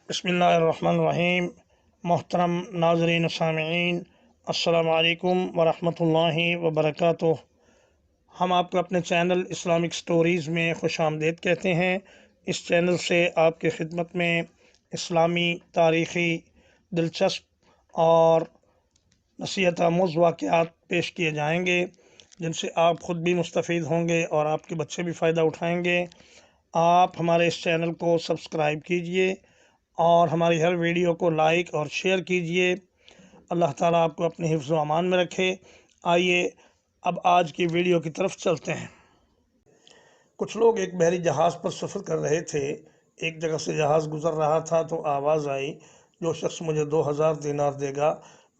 बिस्मिल्लाहिर्रहमानिर्रहीम। मोहतरम नाज़रीन सामीईन, अस्सलामु अलैकुम वरहमतुल्लाहि वबरकातुह। हम आपको अपने चैनल इस्लामिक स्टोरीज़ में खुश आमदीद कहते हैं। इस चैनल से आपकी खिदमत में इस्लामी तारीख़ी दिलचस्प और नसीहत आमूज़ वाक़यात पेश किए जाएंगे, जिनसे आप ख़ुद भी मुस्तफ़ीद होंगे और आपके बच्चे भी फ़ायदा उठाएंगे। आप हमारे इस चैनल को सब्सक्राइब कीजिए और हमारी हर वीडियो को लाइक और शेयर कीजिए। अल्लाह ताला आपको अपने हिफ्ज़ व अमान में रखे। आइए अब आज की वीडियो की तरफ चलते हैं। कुछ लोग एक बहरी जहाज़ पर सफ़र कर रहे थे। एक जगह से जहाज़ गुज़र रहा था तो आवाज़ आई, जो शख्स मुझे 2000 दिनार देगा,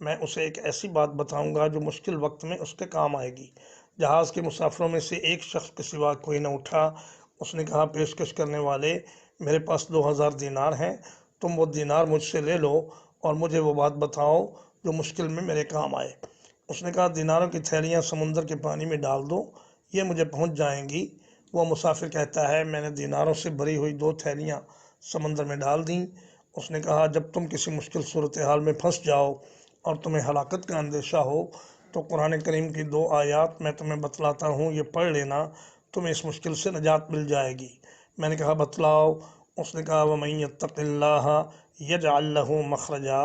मैं उसे एक ऐसी बात बताऊंगा जो मुश्किल वक्त में उसके काम आएगी। जहाज़ के मुसाफिरों में से एक शख्स के सिवा कोई न उठा। उसने कहा, पेशकश करने वाले, मेरे पास 2000 दिनार हैं, तुम वो दिनार मुझसे ले लो और मुझे वो बात बताओ जो मुश्किल में मेरे काम आए। उसने कहा, दिनारों की थैलियाँ समुंदर के पानी में डाल दो, ये मुझे पहुंच जाएंगी। वो मुसाफिर कहता है, मैंने दिनारों से भरी हुई 2 थैलियाँ समंदर में डाल दी। उसने कहा, जब तुम किसी मुश्किल सूरत हाल में फंस जाओ और तुम्हें हलाकत का अंदेशा हो तो कुरान करीम की 2 आयात मैं तुम्हें बतलाता हूँ, ये पढ़ लेना, तुम्हें इस मुश्किल से नजात मिल जाएगी। मैंने कहा, बतलाओ। उसने कहा, वमन यत्तक़िल्लाह यजअल लहू मखरजा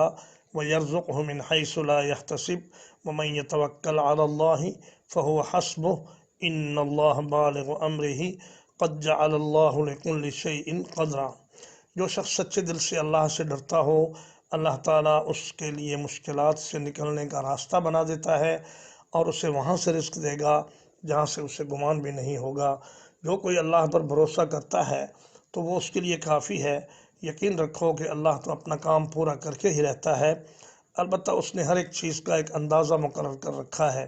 व यरज़ुक़हु मिन हैसु ला यहतसिब वमन यतवक्कल अलल्लाहि फहुव हस्बुह इन्नल्लाह बालिग़ु अम्रिही क़द जअलल्लाहु लिकुल्लि शैइन क़दरा। जो शख्स सच्चे दिल से अल्लाह से डरता हो, अल्लाह ताला उसके लिए मुश्किलात से निकलने का रास्ता बना देता है और उसे वहाँ से रिस्क देगा जहाँ से उसे गुमान भी नहीं होगा। जो कोई अल्लाह पर भरोसा करता है तो वो उसके लिए काफ़ी है। यकीन रखो कि अल्लाह तो अपना काम पूरा करके ही रहता है। अलबत्ता उसने हर एक चीज़ का एक अंदाज़ा मुकर्रर कर रखा है।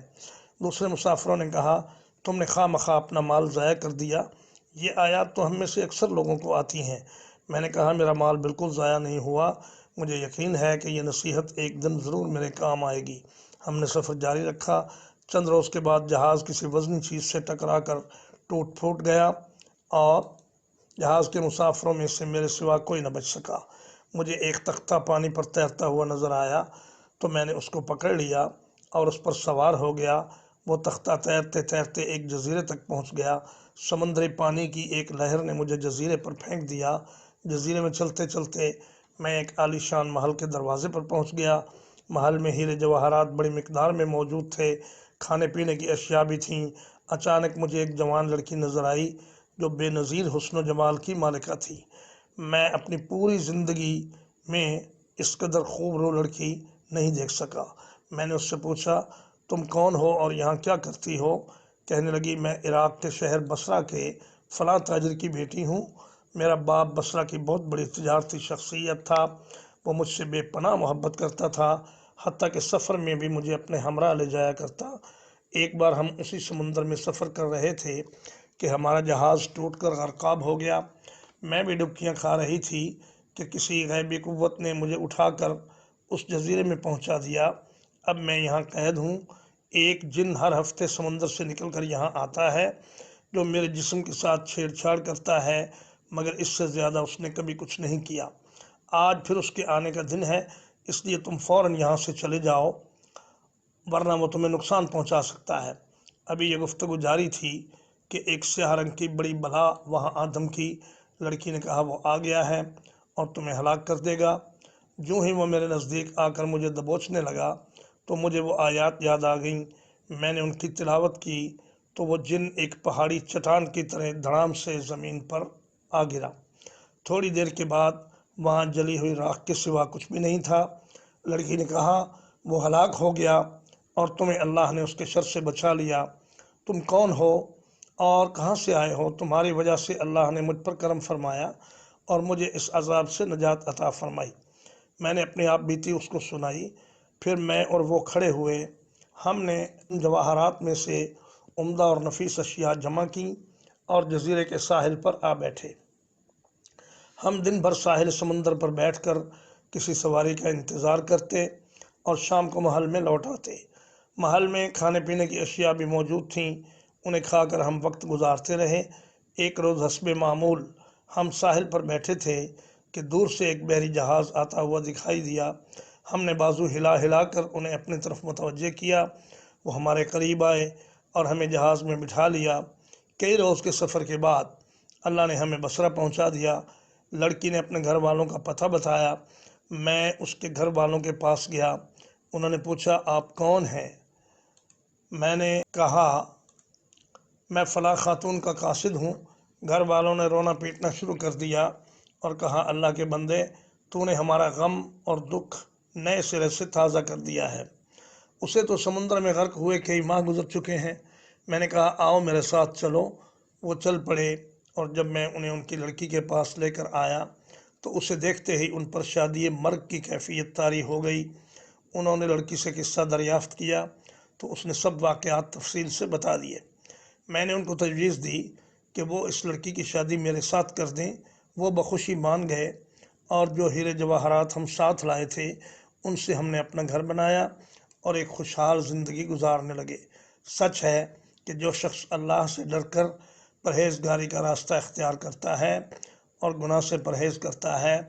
दूसरे मुसाफिरों ने कहा, तुमने खामखा अपना माल ज़ाया कर दिया। ये आयत तो हम में से अक्सर लोगों को आती हैं। मैंने कहा, मेरा माल बिल्कुल ज़ाया नहीं हुआ, मुझे यकीन है कि यह नसीहत एक दिन ज़रूर मेरे काम आएगी। हमने सफ़र जारी रखा। चंद रोज़ के बाद जहाज़ किसी वज़नी चीज़ से टकरा कर टूट फूट गया और जहाज़ के मुसाफिरों में से मेरे सिवा कोई न बच सका। मुझे एक तख्ता पानी पर तैरता हुआ नज़र आया तो मैंने उसको पकड़ लिया और उस पर सवार हो गया। वो तख्ता तैरते तैरते एक जजीरे तक पहुंच गया। समुद्री पानी की एक लहर ने मुझे जजीरे पर फेंक दिया। जजीरे में चलते चलते मैं एक आलीशान महल के दरवाजे पर पहुंच गया। महल में हीरे जवाहरात बड़ी मिकदार में मौजूद थे, खाने पीने की अशिया भी थीं। अचानक मुझे एक जवान लड़की नज़र आई जो बेनज़ीर हुस्न जमाल की मालिका थी। मैं अपनी पूरी ज़िंदगी में इस कदर खूबरू लड़की नहीं देख सका। मैंने उससे पूछा, तुम कौन हो और यहाँ क्या करती हो? कहने लगी, मैं इराक़ के शहर बसरा के फ़लाँ ताजिर की बेटी हूँ। मेरा बाप बसरा की बहुत बड़ी तिजारती शख्सियत था। वो मुझसे बेपनाह मोहब्बत करता था, हत्ता कि सफ़र में भी मुझे अपने हमरा ले जाया करता। एक बार हम उसी समुंदर में सफ़र कर रहे थे कि हमारा जहाज़ टूटकर गर्काब हो गया। मैं भी डुबकियां खा रही थी कि किसी गैबी कुव्वत ने मुझे उठाकर उस जजीरे में पहुंचा दिया। अब मैं यहाँ कैद हूँ। एक जिन हर हफ्ते समुंदर से निकलकर यहाँ आता है, जो मेरे जिस्म के साथ छेड़छाड़ करता है, मगर इससे ज़्यादा उसने कभी कुछ नहीं किया। आज फिर उसके आने का दिन है, इसलिए तुम फ़ौरन यहाँ से चले जाओ, वरना वो तुम्हें नुकसान पहुँचा सकता है। अभी ये गुफ्तगू जारी थी कि एक स्याह रंग की बड़ी बला वहाँ आ धमकी। लड़की ने कहा, वो आ गया है और तुम्हें हलाक कर देगा। यूँ ही वो मेरे नज़दीक आकर मुझे दबोचने लगा तो मुझे वो आयत याद आ गई। मैंने उनकी तिलावत की तो वो जिन एक पहाड़ी चट्टान की तरह धड़ाम से ज़मीन पर आ गिरा। थोड़ी देर के बाद वहाँ जली हुई राख के सिवा कुछ भी नहीं था। लड़की ने कहा, वो हलाक हो गया और तुम्हें अल्लाह ने उसके शर से बचा लिया। तुम कौन हो और कहाँ से आए हो? तुम्हारी वजह से अल्लाह ने मुझ पर करम फरमाया और मुझे इस अजाब से नजात अता फरमाई। मैंने अपनी आप बीती उसको सुनाई। फिर मैं और वो खड़े हुए। हमने जवाहरात में से उम्दा और नफीस अशिया जमा की और जजीरे के साहिल पर आ बैठे। हम दिन भर साहिल समुंदर पर बैठकर किसी सवारी का इंतज़ार करते और शाम को महल में लौट आते। महल में खाने पीने की अशिया भी मौजूद थीं, उन्हें खाकर हम वक्त गुजारते रहे। एक रोज़ हस्बे मामूल हम साहिल पर बैठे थे کہ دور سے ایک بحری جہاز آتا ہوا دکھائی دیا۔ ہم نے بازو ہلا ہلا کر انہیں اپنی طرف متوجہ کیا۔ وہ ہمارے قریب آئے اور ہمیں جہاز میں بٹھا لیا۔ کئی روز کے سفر کے بعد اللہ نے ہمیں بصرہ پہنچا دیا۔ لڑکی نے اپنے گھر والوں کا پتہ بتایا۔ میں اس کے گھر والوں کے پاس گیا۔ انہوں نے پوچھا آپ کون ہیں؟ میں نے کہا میں فلاں خاتون کا قاصد ہوں۔ گھر والوں نے رونا پیٹنا شروع کر دیا اور کہا اللہ کے بندے، تو نے ہمارا غم اور دکھ نئے سرے سے تازہ کر دیا ہے۔ اسے تو سمندر میں غرق ہوئے کئی ماہ گزر چکے ہیں۔ میں نے کہا آؤ میرے ساتھ چلو۔ وہ چل پڑے اور جب میں انہیں ان کی لڑکی کے پاس لے کر آیا تو اسے دیکھتے ہی ان پر شادی مرگ کی کیفیت طاری ہو گئی۔ انہوں نے لڑکی سے قصہ دریافت کیا تو اس نے سب واقعات تفصیل سے بتا دیے۔ میں نے ان کو تجویز دی کہ وہ اس لڑکی کی شادی میرے ساتھ کر دیں۔ وہ بخوشی مان گئے اور جو ہیرے جواہرات ہم ساتھ لائے تھے ان سے ہم نے اپنا گھر بنایا اور ایک خوشحال زندگی گزارنے لگے۔ سچ ہے کہ جو شخص اللہ سے ڈر کر پرہیزگاری کا راستہ اختیار کرتا ہے اور گناہ سے پرہیز کرتا ہے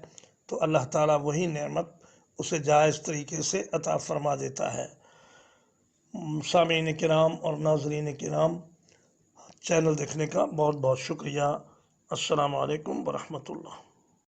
تو اللہ تعالیٰ وہی نعمت اسے جائز طریقے سے عطا فرما دیتا ہے۔ سامعین کرام اور ناظرین کرام، چینل دیکھنے کا بہت بہت شکریہ۔ السلام علیکم ورحمۃ اللہ۔